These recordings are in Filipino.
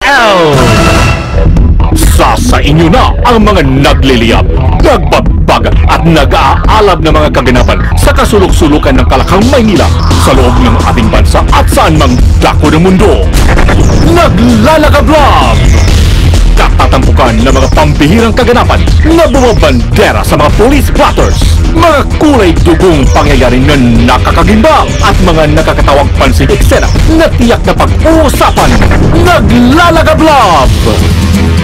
DCXL. Sa inyo na ang mga nagliliyab, nagbabag at nag-aalab na mga kaganapan sa kasulok-sulukan ng Kalakang Maynila sa loob ng ating bansa at saan mang dako ng mundo. Naglalagablab! Katatampukan ng mga pambihirang kaganapan na bumabandera sa mga police blotters, mga kulay dugong pangyayari na nakakagimbal at mga nakakatawang pansin eksena na tiyak na pag-uusapan. Naglalagablab!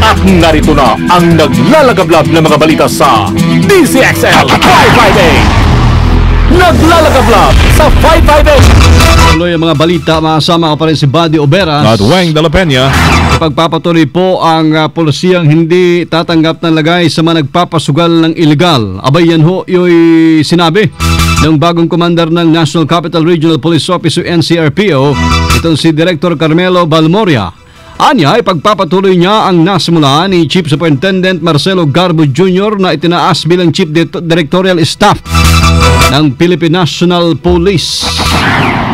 At narito na ang naglalagablab na mga balita sa DCXL 558. Naglalagablab sa 558. Tuloy ang mga balita, makasama ko pa rin si Buddy Oberas At Weng de la Peña. Pagpapatuloy po ang polisiyang hindi tatanggap ng lagay sa mga nagpapasugal ng iligal. Abay, yan ho yung sinabi ng bagong commander ng National Capital Regional Police Office o NCRPO, itong si Director Carmelo Balmoria. Anya ay pagpapatuloy niya ang nasimula ni Chief Superintendent Marcelo Garbo Jr. na itinaas bilang Chief Directorial Staff ng Philippine National Police.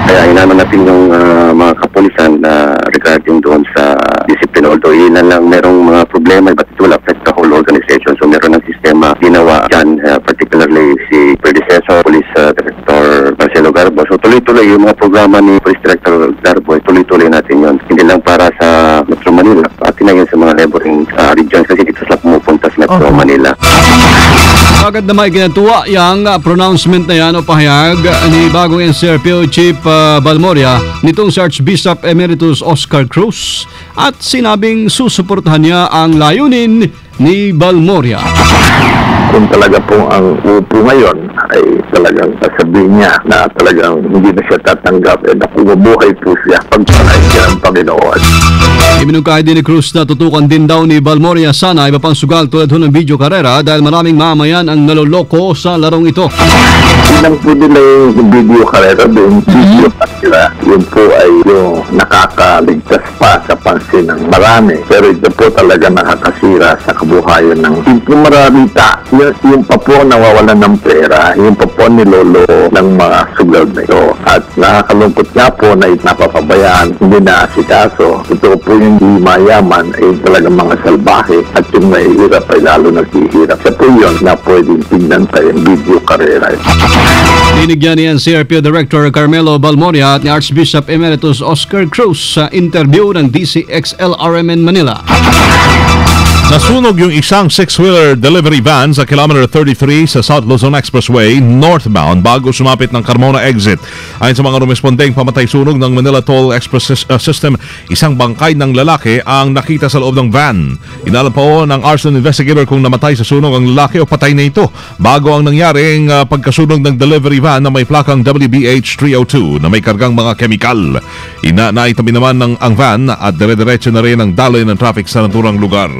Kaya inaman natin yung mga kapulisan na regarding doon sa discipline. Although yun lang merong mga problema, but it will affect the whole organization. So meron ng sistema ginawa dyan, particularly si predecessor Police Director Marcelo Garbo. So tuloy-tuloy yung mga programa ni Police Director Garbo, tuloy-tuloy natin yun. Hindi lang para sa Metro Manila, pati na yun sa mga neighboring regions kasi dito sila pumupunta sa Metro Manila. Agad na may ginatuwa yung pronouncement na yan o pahayag ni bagong NCRPO Chief Balmoria nitong si Archbishop Emeritus Oscar Cruz at sinabing susuportahan niya ang layunin ni Balmoria. Kung talaga po ang upo ngayon ay talagang sasabihin niya na talagang hindi na siya tatanggap at nakubuhay po siya pagpanay siya ng Panginoon. Iminungkahi din ni Cruz na tutukan din daw ni Balmoria sana iba pang sugal tulad ng video karera dahil maraming mamayan ang naloloko sa larong ito. Ilang po nila yung video karera doon, video sila. Yun po ay yung nakakaligtas pa sa pansin ng marami. Pero ito po talaga nakakasira sa kabuhayan ng simpleng maramita. Yung pa po nawawalan ng pera, yung pa po nilolo ng mga sugal na ito. At nakakalungkot nga po na napapabayaan, hindi na asikaso. Ito po yung di mayaman ay talagang mga salbahe at yung mahihirap ay lalo naghihirap. Sa po yun na pwedeng tingnan tayong video karera. Dinigyan ni NCRPO Director Carmelo Balmoria at ni Archbishop Emeritus Oscar Cruz sa interview ng DCXL RMN Manila. Nasunog yung isang six-wheeler delivery van sa kilometer 33 sa South Luzon Expressway northbound bago sumapit ng Carmona exit. Ayon sa mga rumespondeng pamatay sunog ng Manila Toll Express System, isang bangkay ng lalaki ang nakita sa loob ng van. Inalam po ng arson investigator kung namatay sa sunog ang lalaki o patay na ito bago ang nangyaring pagkasunog ng delivery van na may plakang WBH 302 na may kargang mga kemikal. Naitabi naman ng ang van at dire-diretso na rin ang daloy ng traffic sa naturang lugar.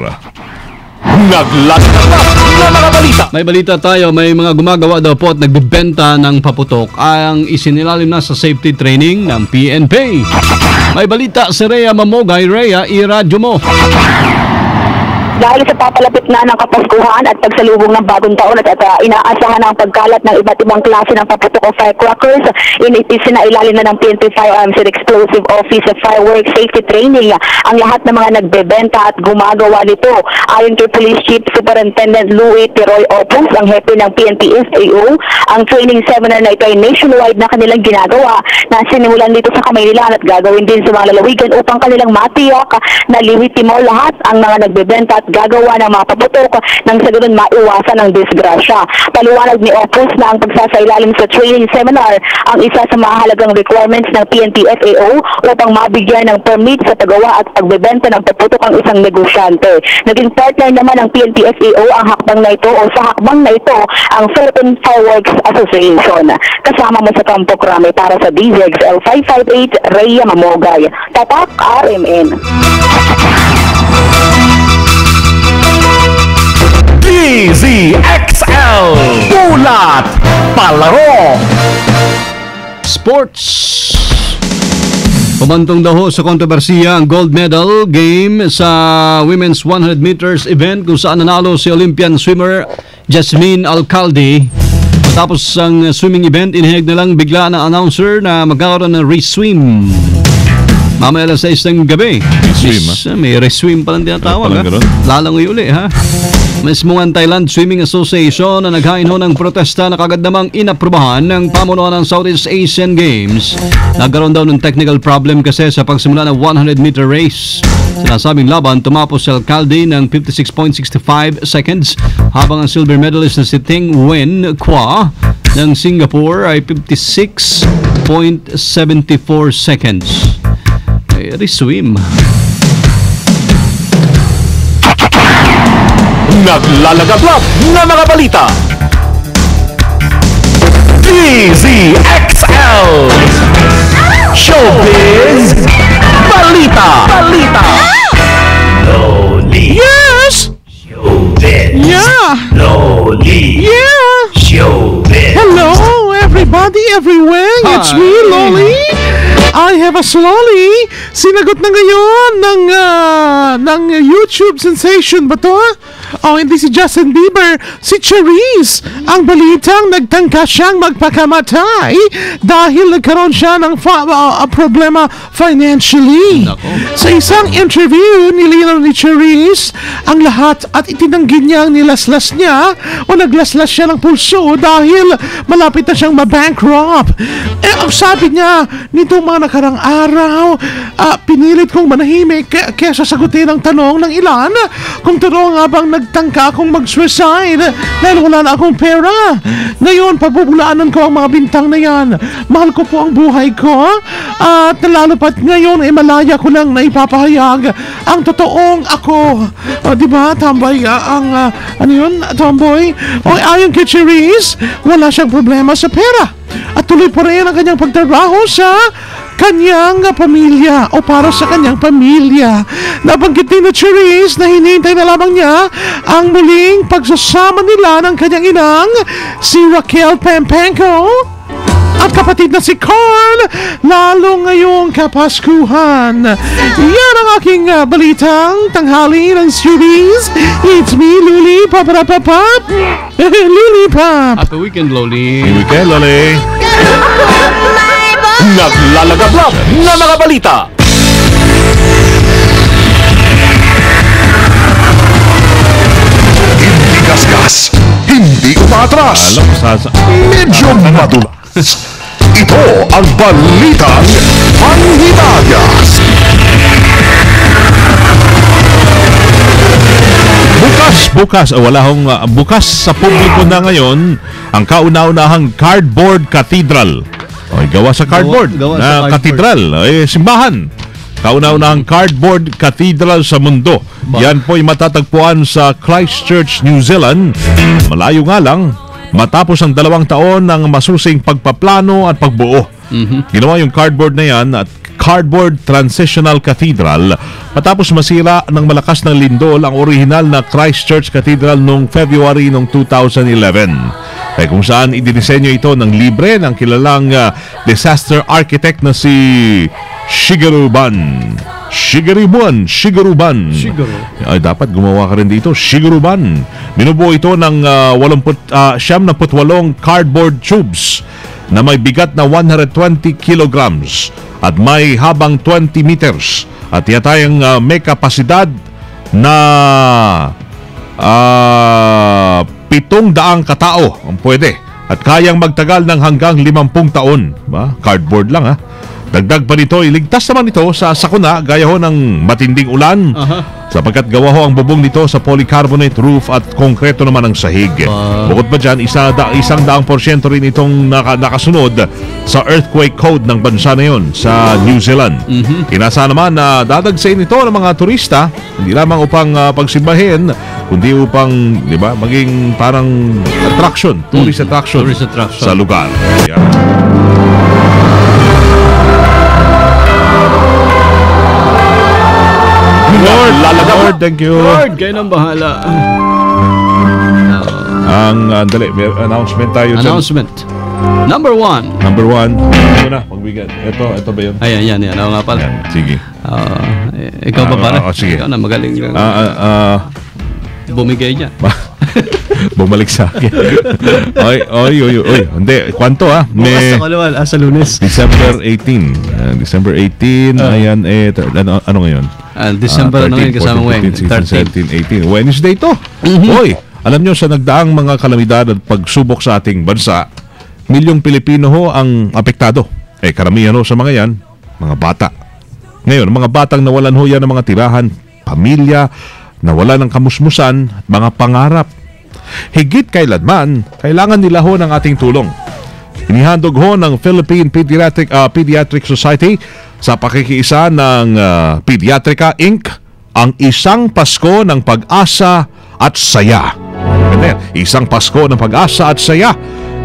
Naglalagablab na mga balita. May balita tayo, may mga gumagawa daw po at nagbebenta ng paputok ang isinilalim na sa safety training ng PNP. May balita si Rhea Mamogay. Rhea, i-radyo mo. Dahil sa papalapit na ng Kapaskuhan at pagsalubong ng bagong taon at inaasahan ang pagkalat ng iba't ibang klase ng paputok o firecrackers, isinailalim na ng PNP Firearms and Explosive Office of Fireworks Safety Training ang lahat ng mga nagbebenta at gumagawa nito. Ayon kay Police Chief Superintendent Louis Tiroy Opus, ang hepe ng PNP FAO, ang training seminar na ito ay nationwide na kanilang ginagawa na sinimulan dito sa Kamaynilan at gagawin din sa mga lalawigan upang kanilang matiyak na liwiti mo lahat ang mga nagbebenta at gagawa ng mga paputok nang sa ganun maiwasan ang disgrasya. Paliwanag ni Opus na ang pagsasailalim sa training seminar ang isa sa mahalagang requirements ng PNP FAO upang mabigyan ng permit sa paggawa at pagbebenta ng paputok ang isang negosyante. Naging partner naman ng PNP FAO ang hakbang na ito o sa hakbang na ito ang Philippine Fireworks Association. Kasama mo sa Kampo Krame para sa DZXL 558, Rhea Mamogay. Tatak RMN. DZXL Bulat Palaro Sports. Pumantong daw sa kontrobersiya ang gold medal game sa women's 100 meters event kung saan nanalo si Olympian swimmer Jasmine Alcalde. Matapos ang swimming event, inihayag na lang bigla ng announcer na magkakaroon ng re-swim. Mamaya alas 6 ng gabi. Reswim, May reswim palang tinatawag. Palang ganun. Lalangoy uli, ha? Mismo ang Thailand Swimming Association na naghain ho ng protesta na kagad namang inaprubahan ng pamunuan ng Southeast Asian Games. Nagkaroon daw ng technical problem kasi sa pagsimula ng 100-meter race. Sinasabing laban, tumapos si Alcalde ng 56.65 seconds habang ang silver medalist na si Ting Wen Kwa ng Singapore ay 56.74 seconds. Ay, reswim. Naglalagablab na mga balita. DZXL Showbiz Balita. Loli. Yes! Showbiz. Yeah! Loli. Yeah! Showbiz. Hello, everybody, everywhere. It's me, Loli. I have a slowly. Sinagot na ngayon ng YouTube sensation ba to? Oh, hindi si Justin Bieber, si Charisse. Ang balitang nagtangka siyang magpakamatay dahil nagkaroon siya ng problema financially. Sa isang interview, nilinaw ni Charisse ang lahat at itinanggi niyang nilaslas niya o naglaslas siya ng pulso dahil malapit na siyang mabankrupt. Ang sabi niya, nitong mga nakarang araw, pinilit kong manahimik kesa sagutin ang tanong ng ilan kung totoo nga bang nagtangka akong mag-suicide dahil wala na akong pera. Ngayon, pabubulaanan ko ang mga bintang na yan. Mahal ko po ang buhay ko at lalo pat ngayon ay malaya ko lang na ipapahayag ang totoong ako. Diba, Tamboy? Ano yun, Tamboy? Ayon kay Charisse, wala siyang problema sa pera. At tuloy pa rin ang kanyang pagtrabaho sa kanyang pamilya o para sa kanyang pamilya. Nabanggit din na Charisse na hinihintay na lamang niya ang muling pagsasama nila ng kanyang inang si Raquel Pempenko at kapatid na si Carl lalo ngayong Kapaskuhan. Yan ang aking balitang tanghali ng series. It's me, Luli Paparapapap. Luli Pap. Happy weekend, Loli. Happy weekend, Loli. Naglalagablab na mga balita. Hindi gasgas, hindi umatras. Alam, Medyo madulas. Ito ang balitang Panghimagas. Bukas sa publiko na ngayon ang kauna-unahang cardboard cathedral. Gawa sa cardboard Gawa sa na cardboard. cathedral, simbahan. Kauna-unahang cardboard cathedral sa mundo. Yan po'y matatagpuan sa Christchurch, New Zealand. Malayo nga lang, matapos ang 2 taon ng masusing pagpaplano at pagbuo. Ginawa yung cardboard na yan at Cardboard Transitional Cathedral matapos masira ng malakas ng lindol ang orihinal na Christchurch Cathedral noong February ng 2011. Kung saan idinisenyo ito ng libre ng kilalang disaster architect na si Shigeru Ban. Ay, dapat gumawa ka rin dito. Shigeru Ban. Binubuo ito ng 78 cardboard tubes na may bigat na 120 kilograms at may habang 20 meters at yatayang may kapasidad na 700 katao ang pwede at kayang magtagal ng hanggang 50 taon. Cardboard lang, ha? Dagdag pa nito, iligtas naman ito sa sakuna gaya ho ng matinding ulan sapagkat gawa ho ang bubong nito sa polycarbonate roof at konkreto naman ang sahig. Bukod pa dyan, 100% rin itong nakasunod sa earthquake code ng bansa na yon sa New Zealand. Inasa naman na dadagsayin ito ng mga turista, hindi lamang upang pagsimbahin, kundi upang maging parang attraction, tourist attraction sa lugar. Lord, thank you. Lord, kayo nang bahala. Dali, may announcement tayo dyan. Announcement. Number 1. Number 1. Ito na, magbigay. Ito ba yun? Ayan. Ako nga pala. Sige. Ikaw ba pala? Sige. Ikaw na magaling. Bumigay dyan. Bumalik sa akin. Oy. Hindi, kwanto ha? Bukas ako naman, sa Lunes. December 18. December 18, ayan, ano ngayon? December 13, kasama 14, 15, 16, 17, 18. 13. Wednesday to. Hoy, alam nyo, sa nagdaang mga kalamidad at pagsubok sa ating bansa, milyong Pilipino ho ang apektado. Karamihan ho sa mga yan, mga bata. Ngayon, mga batang nawalan ho yan ng mga tirahan, pamilya, nawalan ng kamusmusan at mga pangarap. Higit kailanman, kailangan nila ho ng ating tulong. Inihandog ho ng Philippine Pediatric Society sa pakikiisa ng Pediatrica Inc. ang Isang Pasko ng Pag-asa at Saya. Isang Pasko ng Pag-asa at Saya.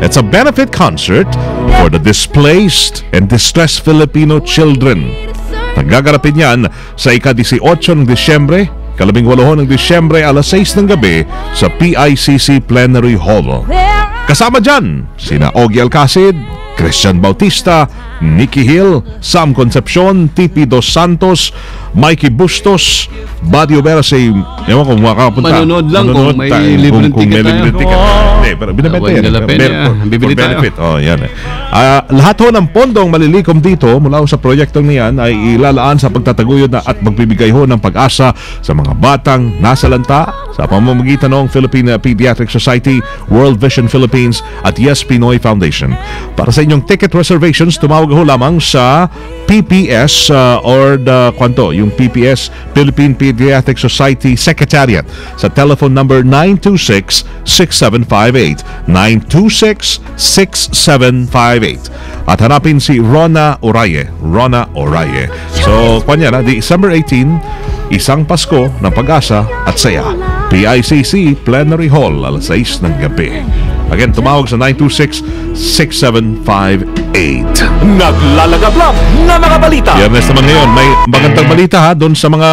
It's a benefit concert for the displaced and distressed Filipino children. Nagagarapin yan sa ika-18 ng Disyembre, ika-18 ng Disyembre alas 6 ng gabi sa PICC Plenary Hall. Kasama dyan sina Ogie Alcacid, Christian Bautista, Nikki Hill, Sam Concepcion, TP Dos Santos, Mikey Bustos, Buddy Obera, ewan kung makapunta. Manonood lang kung may libreng ticket tayo. Hindi, pero binabenta yan. Bibili tayo. Yan. Lahat ho ng pondong malilikom dito mula sa proyektong niyan ay ilalaan sa pagtataguyod at magbibigay ho ng pag-asa sa mga batang nasalanta sa pamamagitan ng Philippine Pediatric Society, World Vision Philippines at Yes Pinoy Foundation. Para sa inyong ticket reservations, tumawag ho lamang sa PPS or yung PPS, Philippine Pediatric Society Secretariat sa telephone number 926-6758 926-6758 at hanapin si Rona Oraye. So, December 18, Isang Pasko ng Pag-asa at Saya, PICC Plenary Hall alas 6 ng gabi. Again, tumawag sa 926-6758. Naglalagablab na mga balita. Biyernes naman ngayon, may magandang balita ha doon sa mga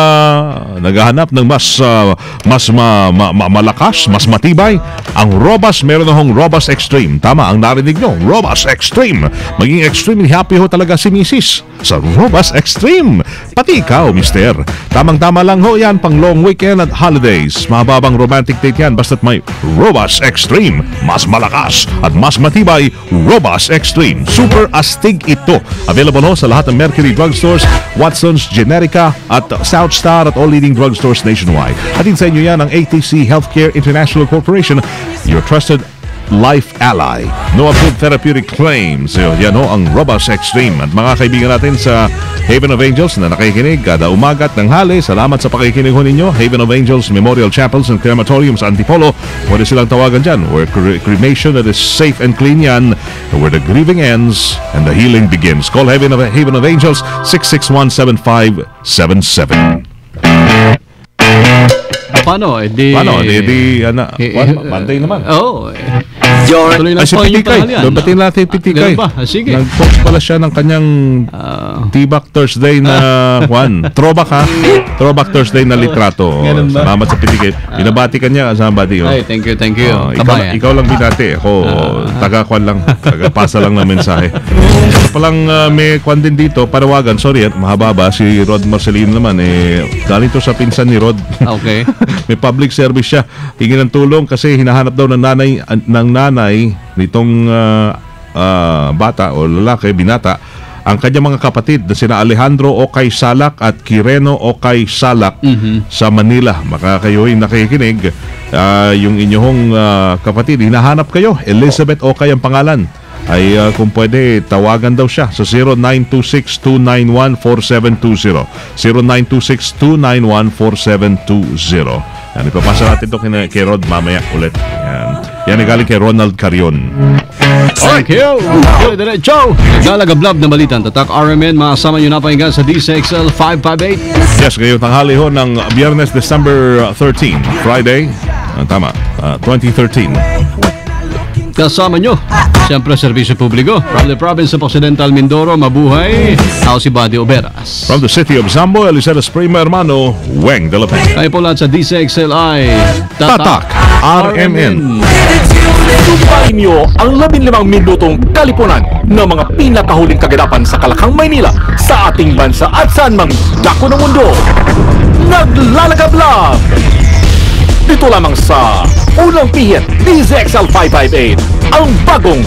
naghahanap ng mas malakas, mas matibay. Ang Robas, meron na hong Robas Extreme. Tama ang narinig nyo, Robas Extreme. Maging extremely happy ho talaga si Mrs. sa Robas Extreme. Pati ikaw, mister. Tamang-tama lang ho yan pang long weekend at holidays. Mababang romantic date yan basta't may Robas Extreme. Mas malakas at mas matibay, Robas Extreme. Super astig ito. Available no sa lahat ng Mercury Drugstores, Watson's Generica at Southstar at all leading drugstores nationwide. Atin sa inyo yan ang ATC Healthcare International Corporation, your trusted life ally. No approved therapeutic claims. Yan ho ang Robas Extreme. At mga kaibigan natin sa Haven of Angels na nakikinig kada umaga at tanghali, salamat sa pakikinig ho ninyo. Haven of Angels Memorial Chapels and Crematoriums Antipolo. Pwede silang tawagan dyan. Where cremation that is safe and clean yan. Where the grieving ends and the healing begins. Call Haven of Angels 661-7577. Paano? Monday naman. Tuloy na si po yung Pitikay. pangalan. Batiin natin Pitikay. Ganun ba? Sige. Nag-post pala siya ng kanyang T-Back Thursday na throwback ha. Throwback Thursday na litrato. Ganun ba? Salamat sa Pitikay. Binabati ka niya. Kasama bati. Ay, thank you. Ikaw lang binati. Ako, taga-kwan lang. Taga-pasa lang ng mensahe. Palang may kwan din dito. Panawagan. Sorry, mahaba ba? Si Rod Marcelino naman. Galing to sa pinsan ni Rod. Okay. May public service siya. Hingi ng tulong kasi hinahanap daw ng nanay nitong bata o lalaki, binata, ang kanyang mga kapatid na sina Alejandro Okay Salak at Kireno Okay Salak sa Manila. Maka kayo'y nakikinig, yung inyong kapatid, hinahanap kayo. Elizabeth Okay ang pangalan. Ay kung pwede, tawagan daw siya sa 0926-291-4720. 0926-291-4720. Yan, ipapasa natin ito kay Rod mamaya ulit. Yan ay galing kay Ronald Carion. Thank you. Diretso. Naglalagablab na balitan. Tatak RMN. Makasama nyo na pakinggan sa DCXL 558. Yes, ngayon tanghali ho ng Biyernes, December 13, Friday. Tama, 2013. Kasama nyo, siyempre, serbisyo publiko. From the province of Occidental Mindoro, mabuhay. Ako si Buddy Oberas. From the city of Zambo, Eliceres Prima Hermano, Weng de la Peña. Kayo po lahat sa DCXLI. Tatak RMN. Tumpahin niyo ang 15 minutong kalipunan ng mga pinakahuling kaganapan sa Kalakang, Maynila, sa ating bansa at saan mang dako ng mundo. Naglalagablab! Dito lamang sa Unang Pihit DZXL 558, ang bagong